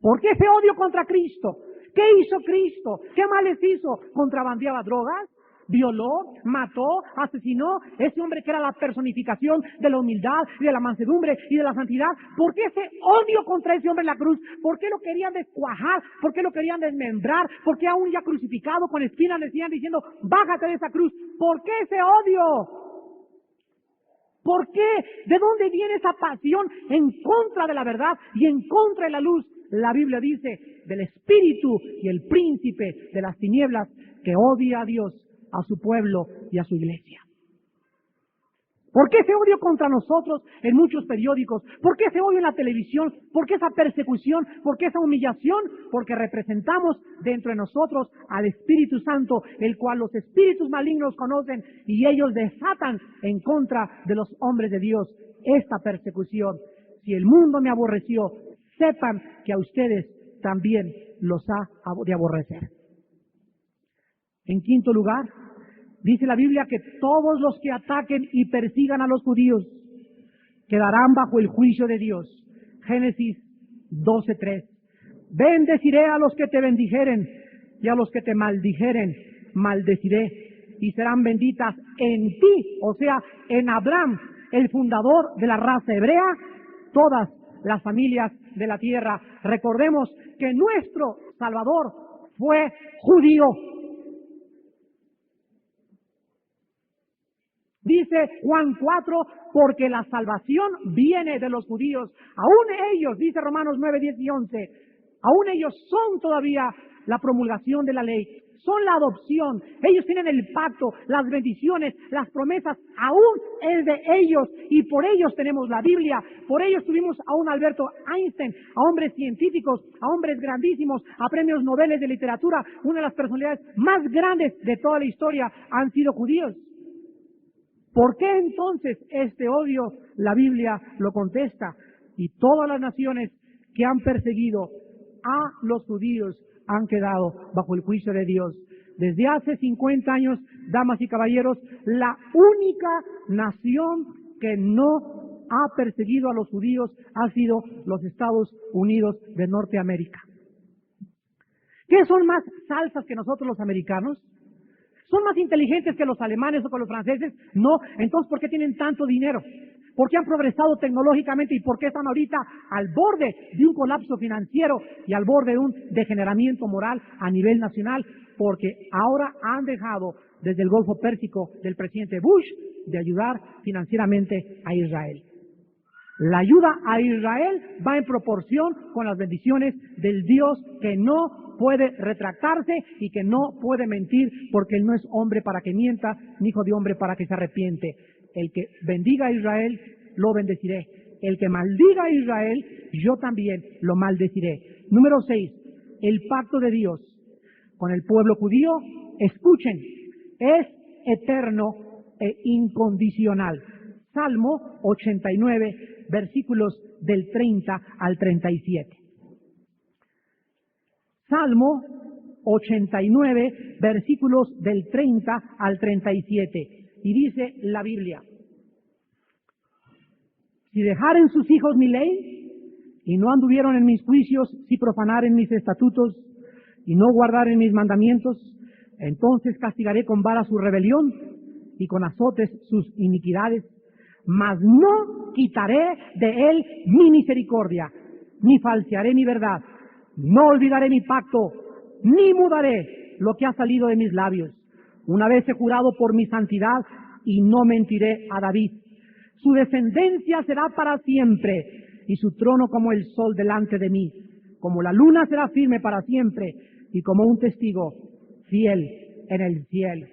¿Por qué ese odio contra Cristo? ¿Qué hizo Cristo? ¿Qué males hizo? ¿Contrabandeaba drogas? ¿Violó? ¿Mató? ¿Asesinó? Ese hombre que era la personificación de la humildad y de la mansedumbre y de la santidad. ¿Por qué ese odio contra ese hombre en la cruz? ¿Por qué lo querían descuajar? ¿Por qué lo querían desmembrar? ¿Por qué aún ya crucificado con espinas le decían diciendo: bájate de esa cruz? ¿Por qué ese odio? ¿Por qué? ¿De dónde viene esa pasión en contra de la verdad y en contra de la luz? La Biblia dice: del espíritu y el príncipe de las tinieblas que odia a Dios, a su pueblo y a su iglesia. ¿Por qué ese odio contra nosotros en muchos periódicos? ¿Por qué ese odio en la televisión? ¿Por qué esa persecución? ¿Por qué esa humillación? Porque representamos dentro de nosotros al Espíritu Santo, el cual los espíritus malignos conocen, y ellos desatan en contra de los hombres de Dios esta persecución. Si el mundo me aborreció, sepan que a ustedes también los ha de aborrecer. En quinto lugar, dice la Biblia que todos los que ataquen y persigan a los judíos quedarán bajo el juicio de Dios. Génesis 12:3. Bendeciré a los que te bendijeren y a los que te maldijeren maldeciré, y serán benditas en ti, o sea, en Abraham, el fundador de la raza hebrea, todas las familias de la tierra. Recordemos que nuestro Salvador fue judío. Dice Juan 4, porque la salvación viene de los judíos. Aún ellos, dice Romanos 9, 10 y 11, aún ellos son todavía la promulgación de la ley, son la adopción, ellos tienen el pacto, las bendiciones, las promesas, aún es de ellos, y por ellos tenemos la Biblia, por ellos tuvimos a un Alberto Einstein, a hombres científicos, a hombres grandísimos, a premios Nobel de literatura. Una de las personalidades más grandes de toda la historia han sido judíos. ¿Por qué entonces este odio? La Biblia lo contesta. Y todas las naciones que han perseguido a los judíos han quedado bajo el juicio de Dios. Desde hace 50 años, damas y caballeros, la única nación que no ha perseguido a los judíos ha sido los Estados Unidos de Norteamérica. ¿Qué son más salsas que nosotros los americanos? ¿Son más inteligentes que los alemanes o que los franceses? No. Entonces, ¿por qué tienen tanto dinero? ¿Por qué han progresado tecnológicamente y por qué están ahorita al borde de un colapso financiero y al borde de un degeneramiento moral a nivel nacional? Porque ahora han dejado desde el Golfo Pérsico del presidente Bush de ayudar financieramente a Israel. La ayuda a Israel va en proporción con las bendiciones del Dios que no puede retractarse y que no puede mentir, porque Él no es hombre para que mienta, ni hijo de hombre para que se arrepiente. El que bendiga a Israel, lo bendeciré. El que maldiga a Israel, yo también lo maldeciré. Número 6, el pacto de Dios con el pueblo judío, escuchen, es eterno e incondicional. Salmo 89, versículos del 30 al 37. Salmo 89, versículos del 30 al 37. Y dice la Biblia: si dejaren sus hijos mi ley, y no anduvieron en mis juicios, si profanaren mis estatutos, y no guardaren mis mandamientos, entonces castigaré con vara su rebelión, y con azotes sus iniquidades, mas no quitaré de él mi misericordia, ni falsearé mi verdad, no olvidaré mi pacto, ni mudaré lo que ha salido de mis labios. Una vez he jurado por mi santidad, y no mentiré a David. Su descendencia será para siempre, y su trono como el sol delante de mí. Como la luna será firme para siempre, y como un testigo fiel en el cielo.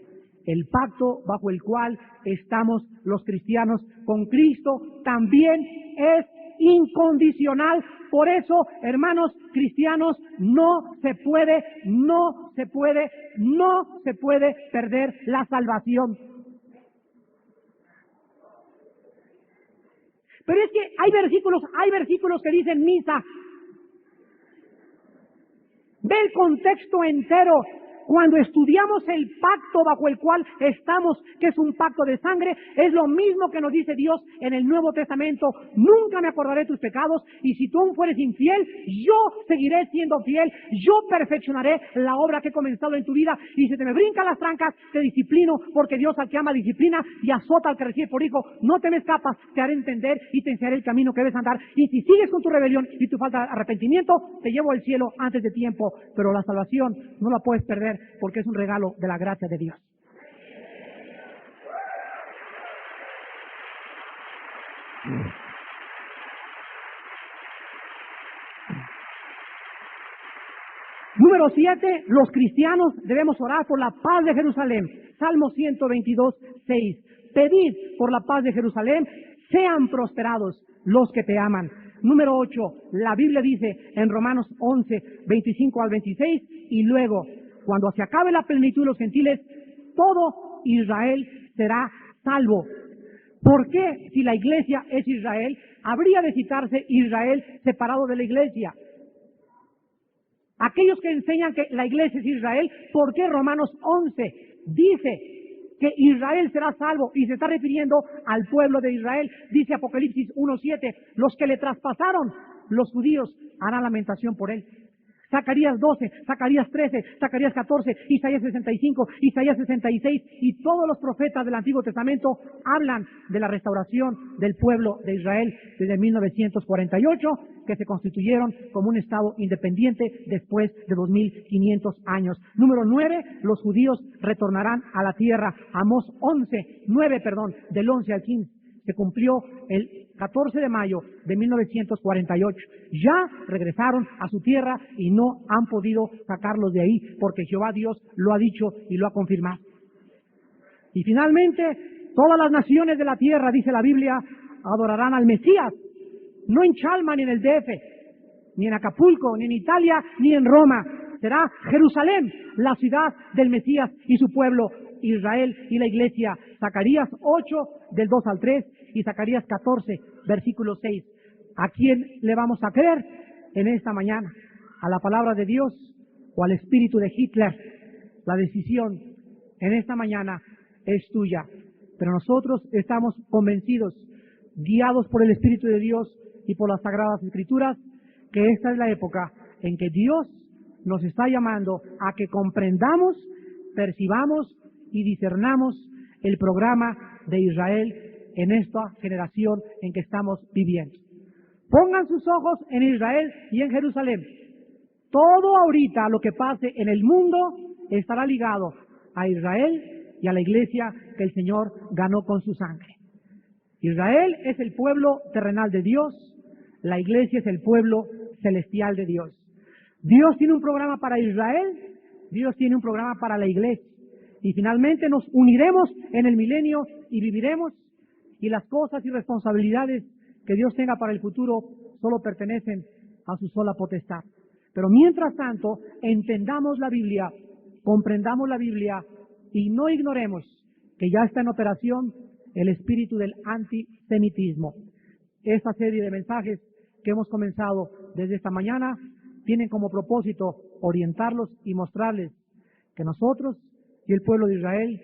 El pacto bajo el cual estamos los cristianos con Cristo también es incondicional. Por eso, hermanos cristianos, no se puede perder la salvación. Pero es que hay versículos que dicen misa. Ve el contexto entero. Cuando estudiamos el pacto bajo el cual estamos, que es un pacto de sangre, es lo mismo que nos dice Dios en el Nuevo Testamento: nunca me acordaré de tus pecados, y si tú aún fueres infiel, yo seguiré siendo fiel, yo perfeccionaré la obra que he comenzado en tu vida, y si te me brincan las trancas, te disciplino, porque Dios al que ama disciplina, y azota al que recibe por hijo. No te me escapas, te haré entender y te enseñaré el camino que debes andar, y si sigues con tu rebelión y tu falta de arrepentimiento, te llevo al cielo antes de tiempo. Pero la salvación no la puedes perder, porque es un regalo de la gracia de Dios. Número 7, los cristianos debemos orar por la paz de Jerusalén. Salmo 122, 6. Pedid por la paz de Jerusalén, sean prosperados los que te aman. Número 8, la Biblia dice en Romanos 11, 25 al 26, y luego, cuando se acabe la plenitud de los gentiles, todo Israel será salvo. ¿Por qué, si la iglesia es Israel, habría de citarse Israel separado de la iglesia? Aquellos que enseñan que la iglesia es Israel, ¿por qué Romanos 11 dice que Israel será salvo y se está refiriendo al pueblo de Israel? Dice Apocalipsis 1:7, los que le traspasaron, los judíos, harán lamentación por él. Zacarías 12, Zacarías 13, Zacarías 14, Isaías 65, Isaías 66 y todos los profetas del Antiguo Testamento hablan de la restauración del pueblo de Israel desde 1948, que se constituyeron como un estado independiente después de 2500 años. Número 9, los judíos retornarán a la tierra. Amós 9, del 11 al 15. Se cumplió el 14 de mayo de 1948. Ya regresaron a su tierra y no han podido sacarlos de ahí, porque Jehová Dios lo ha dicho y lo ha confirmado. Y finalmente, todas las naciones de la tierra, dice la Biblia, adorarán al Mesías, no en Chalma ni en el DF, ni en Acapulco, ni en Italia, ni en Roma. Será Jerusalén, la ciudad del Mesías y su pueblo, Israel y la iglesia. Zacarías 8, del 2 al 3, y Zacarías 14, versículo 6. ¿A quién le vamos a creer en esta mañana? ¿A la palabra de Dios o al espíritu de Hitler? La decisión en esta mañana es tuya. Pero nosotros estamos convencidos, guiados por el Espíritu de Dios y por las Sagradas Escrituras, que esta es la época en que Dios nos está llamando a que comprendamos, percibamos y discernamos el programa de Israel en esta generación en que estamos viviendo. Pongan sus ojos en Israel y en Jerusalén. Todo ahorita lo que pase en el mundo estará ligado a Israel y a la iglesia que el Señor ganó con su sangre. Israel es el pueblo terrenal de Dios, la iglesia es el pueblo celestial de Dios. Dios tiene un programa para Israel, Dios tiene un programa para la iglesia. Y finalmente nos uniremos en el milenio y viviremos, y las cosas y responsabilidades que Dios tenga para el futuro solo pertenecen a su sola potestad. Pero mientras tanto, entendamos la Biblia, comprendamos la Biblia y no ignoremos que ya está en operación el espíritu del antisemitismo. Esta serie de mensajes que hemos comenzado desde esta mañana tienen como propósito orientarlos y mostrarles que nosotros y el pueblo de Israel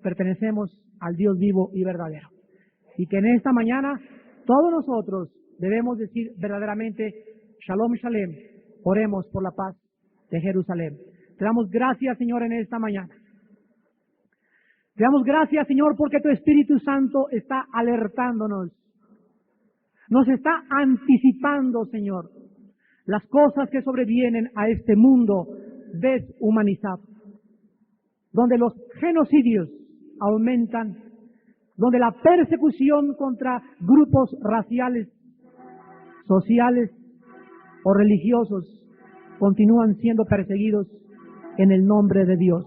pertenecemos al Dios vivo y verdadero. Y que en esta mañana todos nosotros debemos decir verdaderamente, Shalom, Shalem, oremos por la paz de Jerusalén. Te damos gracias, Señor, en esta mañana. Te damos gracias, Señor, porque tu Espíritu Santo está alertándonos. Nos está anticipando, Señor, las cosas que sobrevienen a este mundo deshumanizado, donde los genocidios aumentan, donde la persecución contra grupos raciales, sociales o religiosos continúan siendo perseguidos en el nombre de Dios.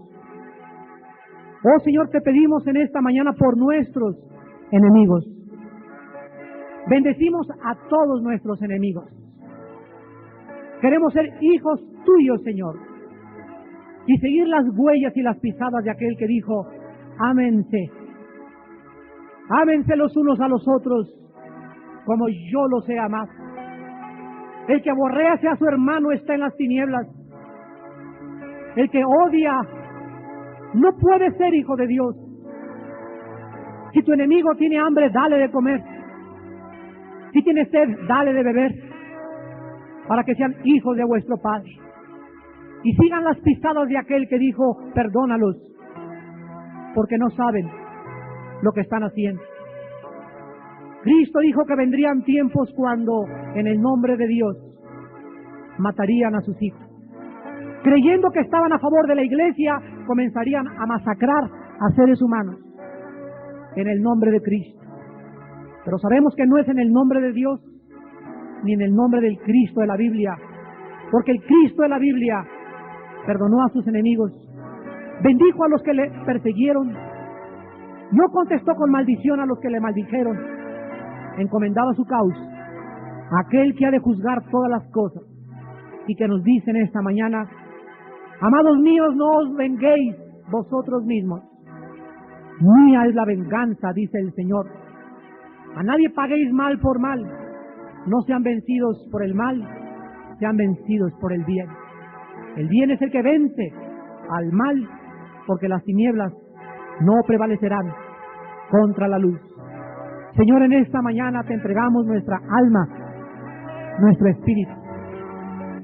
Oh Señor, te pedimos en esta mañana por nuestros enemigos. Bendecimos a todos nuestros enemigos. Queremos ser hijos tuyos, Señor, y seguir las huellas y las pisadas de aquel que dijo, ámense. Ámense los unos a los otros como yo los he amado. El que aborrece a su hermano está en las tinieblas. El que odia no puede ser hijo de Dios. Si tu enemigo tiene hambre, dale de comer. Si tiene sed, dale de beber, para que sean hijos de vuestro Padre. Y sigan las pisadas de aquel que dijo, perdónalos, porque no saben lo que están haciendo. Cristo dijo que vendrían tiempos cuando, en el nombre de Dios, matarían a sus hijos. Creyendo que estaban a favor de la iglesia, comenzarían a masacrar a seres humanos en el nombre de Cristo. Pero sabemos que no es en el nombre de Dios, ni en el nombre del Cristo de la Biblia, porque el Cristo de la Biblia perdonó a sus enemigos, bendijo a los que le persiguieron, no contestó con maldición a los que le maldijeron, encomendaba su causa a aquel que ha de juzgar todas las cosas y que nos dice en esta mañana, amados míos, no os venguéis vosotros mismos, mía es la venganza, dice el Señor. A nadie paguéis mal por mal, no sean vencidos por el mal, sean vencidos por el bien. El bien es el que vence al mal, porque las tinieblas no prevalecerán contra la luz. Señor, en esta mañana te entregamos nuestra alma, nuestro espíritu.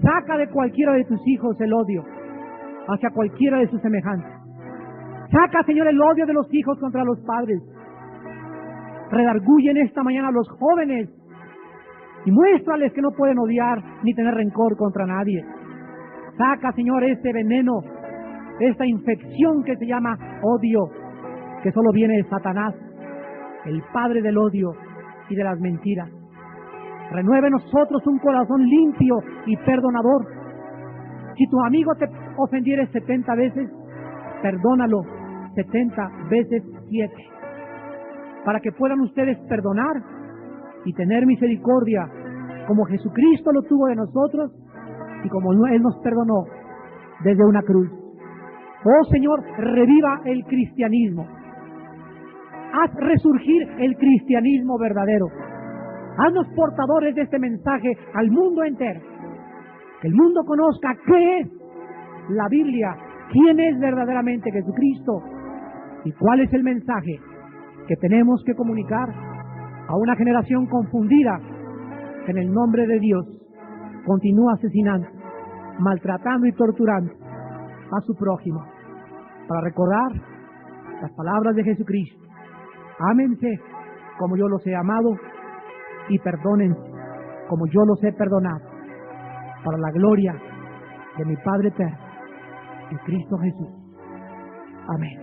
Saca de cualquiera de tus hijos el odio hacia cualquiera de sus semejantes. Saca, Señor, el odio de los hijos contra los padres. Redarguye en esta mañana a los jóvenes y muéstrales que no pueden odiar ni tener rencor contra nadie. Saca, Señor, este veneno, esta infección que se llama odio, que solo viene de Satanás, el padre del odio y de las mentiras. Renueve en nosotros un corazón limpio y perdonador. Si tu amigo te ofendiere 70 veces, perdónalo 70 veces 7. Para que puedan ustedes perdonar y tener misericordia, como Jesucristo lo tuvo de nosotros y como Él nos perdonó desde una cruz. Oh Señor, reviva el cristianismo. Haz resurgir el cristianismo verdadero. Haznos portadores de este mensaje al mundo entero. Que el mundo conozca qué es la Biblia, quién es verdaderamente Jesucristo y cuál es el mensaje que tenemos que comunicar a una generación confundida que en el nombre de Dios continúa asesinando, maltratando y torturando a su prójimo. Para recordar las palabras de Jesucristo: ámense como yo los he amado y perdónense como yo los he perdonado, para la gloria de mi Padre eterno, en Cristo Jesús. Amén.